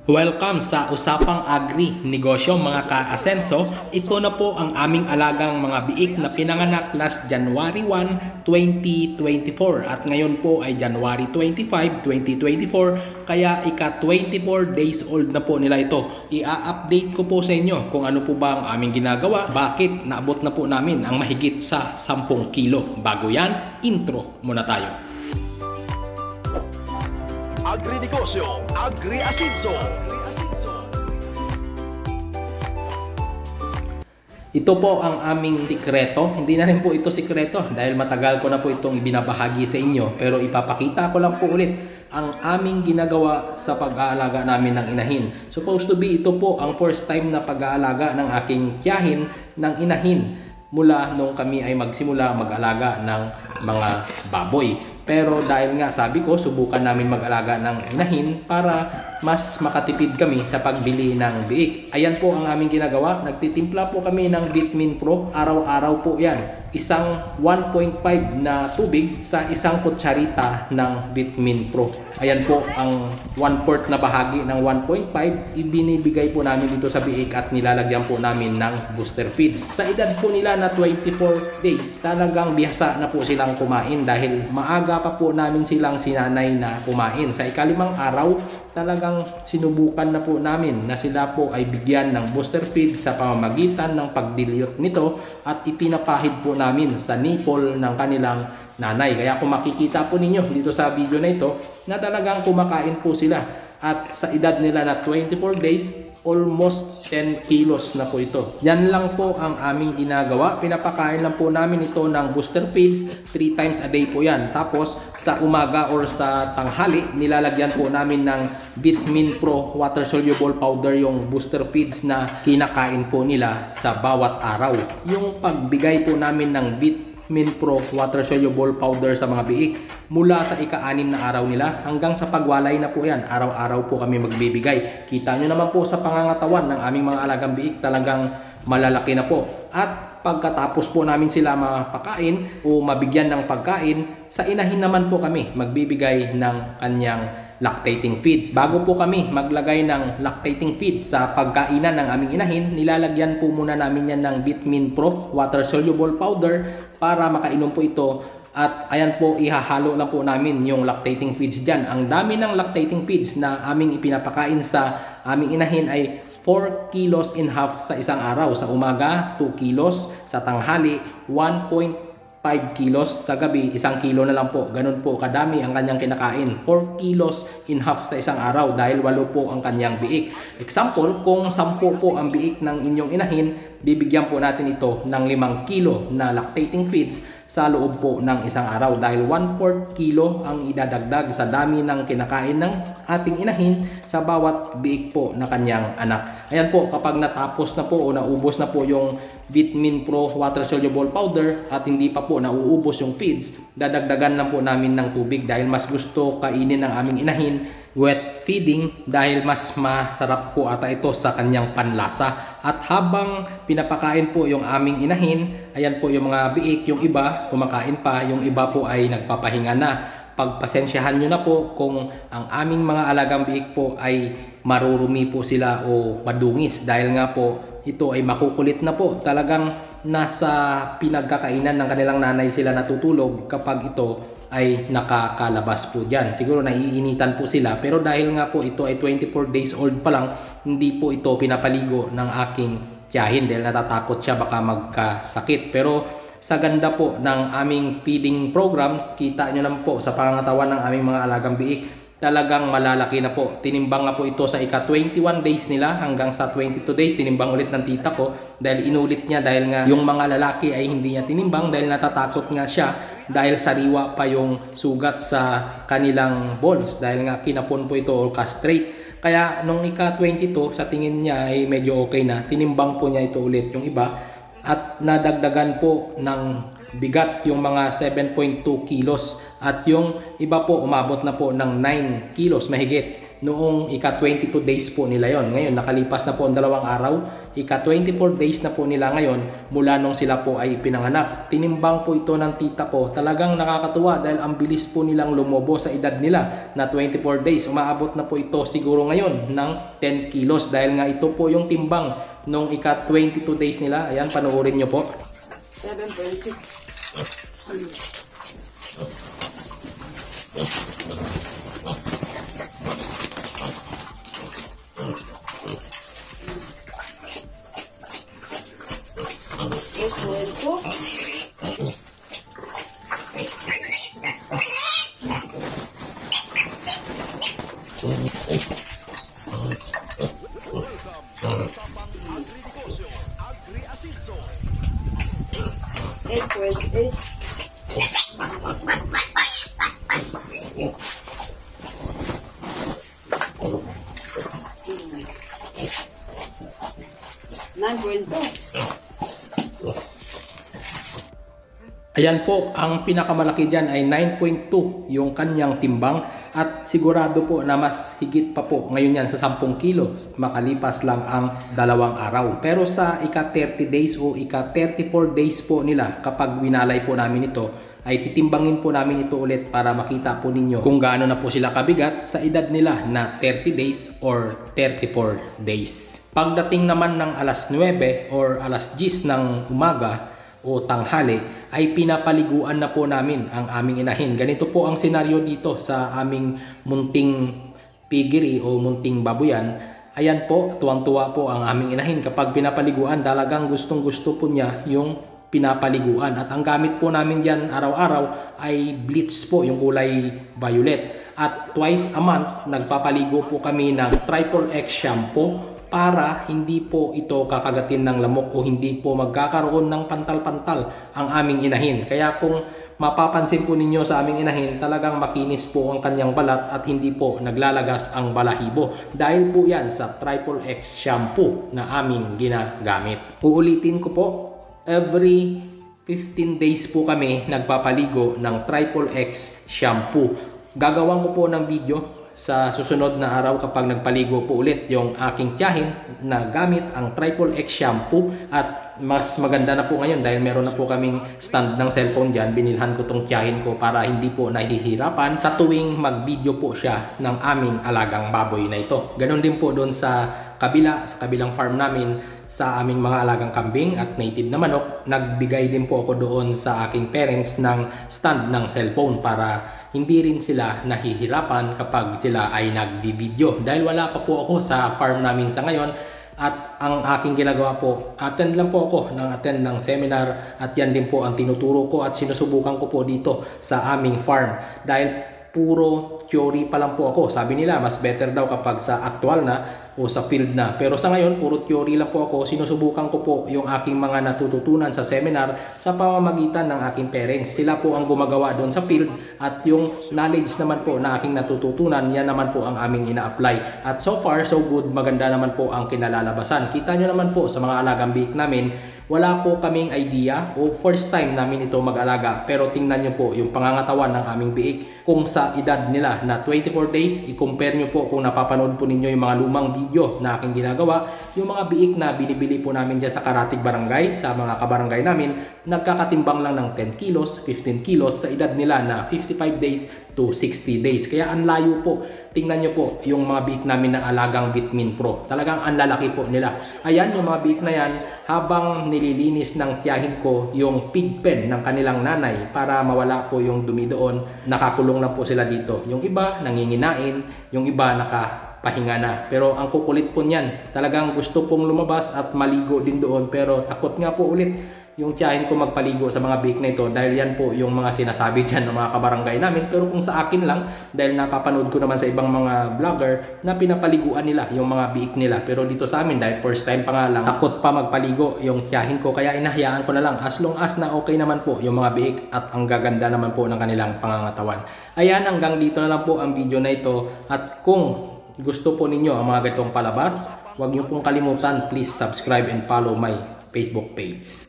Welcome sa Usapang Agri Negosyo mga ka-asenso. Ito na po ang aming alagang mga biik na pinanganak last January 1, 2024 at ngayon po ay January 25, 2024 kaya ika-24 days old na po nila ito. I-update ko po sa inyo kung ano po ba ang aming ginagawa, bakit naabot na po namin ang mahigit sa 10 kilo. Bago yan, intro muna tayo. Agri-negosyo, Agri-asenso. Ito po ang aming sikreto. Hindi na rin po ito sikreto dahil matagal ko na po itong ibinabahagi sa inyo. Pero ipapakita ko lang po ulit ang aming ginagawa sa pag-aalaga namin ng inahin. Supposed to be ito po ang first time na pag-aalaga ng aking tiyahin ng inahin mula nung kami ay magsimula mag-alaga ng mga baboy. Pero dahil nga sabi ko, subukan namin mag-alaga ng inahin para mas makatipid kami sa pagbili ng biik. Ayan po ang aming ginagawa. Nagtitimpla po kami ng Vitamin Pro. Araw-araw po yan. Isang 1.5 na tubig sa isang kutsarita ng Vitamin Pro. Ayan po ang 1/4 na bahagi ng 1.5. Ibinibigay po namin dito sa biik at nilalagyan po namin ng booster feeds. Sa edad po nila na 24 days, talagang bihasa na po silang kumain dahil maaga pa po namin silang sinanay na kumain. Sa ikalimang araw, talagang sinubukan na po namin na sila po ay bigyan ng booster feed sa pamamagitan ng pagdilute nito at ipinapahid po namin sa nipple ng kanilang nanay. Kaya kung makikita po ninyo dito sa video na ito na talagang kumakain po sila at sa edad nila na 24 days, almost 10 kilos na po ito. Yan lang po ang aming ginagawa. Pinapakain lang po namin ito ng booster feeds 3 times a day po yan. Tapos sa umaga or sa tanghali, nilalagyan po namin ng Vitamin Pro water soluble powder yung booster feeds na kinakain po nila sa bawat araw. Yung pagbigay po namin ng Vitamin Pro water soluble powder sa mga biik mula sa ika-6 na araw nila hanggang sa pagwalay na po yan. Araw-araw po kami magbibigay. Kita nyo naman po sa pangangatawan ng aming mga alagang biik, talagang malalaki na po. At pagkatapos po namin sila mapakain o mabigyan ng pagkain, sa inahin naman po kami magbibigay ng kanyang lactating feeds. Bago po kami maglagay ng lactating feeds sa pagkainan ng aming inahin, nilalagyan po muna namin yan ng Vitamin Pro water soluble powder para makainom po ito. At ayan po, ihahalo lang po namin yung lactating feeds dyan. Ang dami ng lactating feeds na aming ipinapakain sa aming inahin ay 4 kilos and half sa isang araw. Sa umaga, 2 kilos. Sa tanghali, 1.5 kilos. Sa gabi, 1 kilo na lang po. Ganun po kadami ang kanyang kinakain. 4 kilos and half sa isang araw dahil 8 po ang kanyang biik. Example, kung 10 po ang biik ng inyong inahin, bibigyan po natin ito ng 5 kilo na lactating feeds sa loob po ng isang araw dahil 1/4 kilo ang idadagdag sa dami ng kinakain ng ating inahin sa bawat biik po na kanyang anak. Ayan po, kapag natapos na po o naubos na po yung Vitamin Pro water soluble powder at hindi pa po nauubos yung feeds, dadagdagan lang po namin ng tubig dahil mas gusto kainin ng aming inahin wet feeding dahil mas masarap po ata ito sa kanyang panlasa. At habang pinapakain po yung aming inahin, ayan po yung mga biik, yung iba kumakain pa, yung iba po ay nagpapahinga na. Pagpasensyahan nyo na po kung ang aming mga alagang biik po ay marurumi po sila o madungis dahil nga po ito ay makukulit na po. Talagang nasa pinagkakainan ng kanilang nanay sila natutulog kapag ito ay nakakalabas po dyan. Siguro naiinitan po sila pero dahil nga po ito ay 24 days old pa lang, hindi po ito pinapaligo ng aking tiyahin dahil natatakot siya baka magkasakit. Pero sa ganda po ng aming feeding program, kita nyo naman po sa pangangatawan ng aming mga alagang biik, talagang malalaki na po. Tinimbang nga po ito sa ika-21 days nila hanggang sa 22 days. Tinimbang ulit ng tita ko dahil inulit niya dahil nga yung mga lalaki ay hindi niya tinimbang dahil natatakot nga siya dahil sariwa pa yung sugat sa kanilang balls dahil nga kinapon po ito o castrate. Kaya nung ika-22 sa tingin niya ay medyo okay na, tinimbang po niya ito ulit yung iba at nadagdagan po ng bigat yung mga 7.2 kilos at yung iba po umabot na po ng 9 kilos mahigit. noong ika-22 days po nila yon. Ngayon, nakalipas na po ang 2 araw, ika-24 days na po nila ngayon mula nung sila po ay pinanganak. Tinimbang po ito ng tita ko. Talagang nakakatuwa dahil ang bilis po nilang lumobo sa edad nila na 24 days. Umaabot na po ito siguro ngayon ng 10 kilos dahil nga ito po yung timbang nung ika-22 days nila. Ayan, panoorin nyo po. 7.6. 8.8. Ayan po, ang pinakamalaki dyan ay 9.2 yung kanyang timbang at sigurado po na mas higit pa po ngayon yan sa 10 kilo makalipas lang ang 2 araw. Pero sa ika-30 days o ika-34 days po nila kapag winalay po namin ito ay titimbangin po namin ito ulit para makita po ninyo kung gaano na po sila kabigat sa edad nila na 30 days or 34 days. Pagdating naman ng alas 9 or alas 10 ng umaga o tanghali ay pinapaliguan na po namin ang aming inahin. Ganito po ang senaryo dito sa aming munting piggery o munting babuyan. Ayan po, tuwang-tuwa po ang aming inahin. Kapag pinapaliguan, talagang gustong-gusto po niya yung pinapaliguan. At ang gamit po namin dyan araw-araw ay bleach po, yung kulay violet. At twice a month, nagpapaligo po kami ng Triple X shampoo para hindi po ito kakagatin ng lamok o hindi po magkakaroon ng pantal-pantal ang aming inahin. Kaya kung mapapansin po ninyo sa aming inahin, talagang makinis po ang kanyang balat at hindi po naglalagas ang balahibo. Dahil po yan sa Triple X shampoo na aming ginagamit. Uulitin ko po, every 15 days po kami nagpapaligo ng Triple X shampoo. Gagawan ko po ng video sa susunod na araw kapag nagpaligo po ulit yung aking tiyahin na gamit ang Triple X shampoo. At mas maganda na po ngayon dahil meron na po kaming stand ng cellphone dyan. Binilhan ko tong tiyahin ko para hindi po nahihirapan sa tuwing mag-video po siya ng aming alagang baboy na ito. Ganon din po doon sa kabilang farm namin sa aming mga alagang kambing at native na manok. Nagbigay din po ako doon sa aking parents ng stand ng cellphone para hindi rin sila nahihirapan kapag sila ay nagdi-video. Dahil wala pa po ako sa farm namin sa ngayon at ang aking ginagawa po, attend lang po ako ng seminar at yan din po ang tinuturo ko at sinusubukan ko po dito sa aming farm. Dahil puro theory pa lang po ako. Sabi nila mas better daw kapag sa actual na o sa field na. Pero sa ngayon, puro theory lang po ako. Sinusubukan ko po yung aking mga natututunan sa seminar sa pamamagitan ng aking parents. Sila po ang gumagawa doon sa field at yung knowledge naman po na aking natututunan, yan naman po ang aming ina-apply. At so far, so good. Maganda naman po ang kinalalabasan. Kita nyo naman po sa mga alagang biik namin, wala po kaming idea o first time namin ito mag-alaga. Pero tingnan nyo po yung pangangatawan ng aming biik. Kung sa edad nila na 24 days, i-compare nyo po kung napapanood po ninyo yung mga lumang video na aking ginagawa. Yung mga biik na binibili po namin dyan sa Karatig Barangay, sa mga kabarangay namin, nagkakatimbang lang ng 10 kilos, 15 kilos sa edad nila na 55 days to 60 days. Kaya ang layo po. Tingnan nyo po yung mga biik namin na alagang Vitamin Pro. Talagang ang lalaki po nila. Ayan yung mga biik na yan, habang nililinis ng tiyahin ko yung pig pen ng kanilang nanay para mawala po yung dumi doon, nakakulong na po sila dito. Yung iba nanginginain, yung iba nakapahinga na. Pero ang kukulit po niyan, talagang gusto pong lumabas at maligo din doon, pero takot nga po ulit yung tiyahin ko magpaligo sa mga biik na ito dahil yan po yung mga sinasabi dyan ng mga kabarangay namin. Pero kung sa akin lang, dahil napapanood ko naman sa ibang mga vlogger na pinapaliguan nila yung mga biik nila. Pero dito sa amin, dahil first time pa nga lang, takot pa magpaligo yung tiyahin ko, kaya inahayaan ko na lang as long as na okay naman po yung mga biik at ang gaganda naman po ng kanilang pangangatawan. Ayan, hanggang dito na lang po ang video na ito. At kung gusto po ninyo ang mga ganitong palabas, huwag niyo pong kalimutan, please subscribe and follow my Facebook page.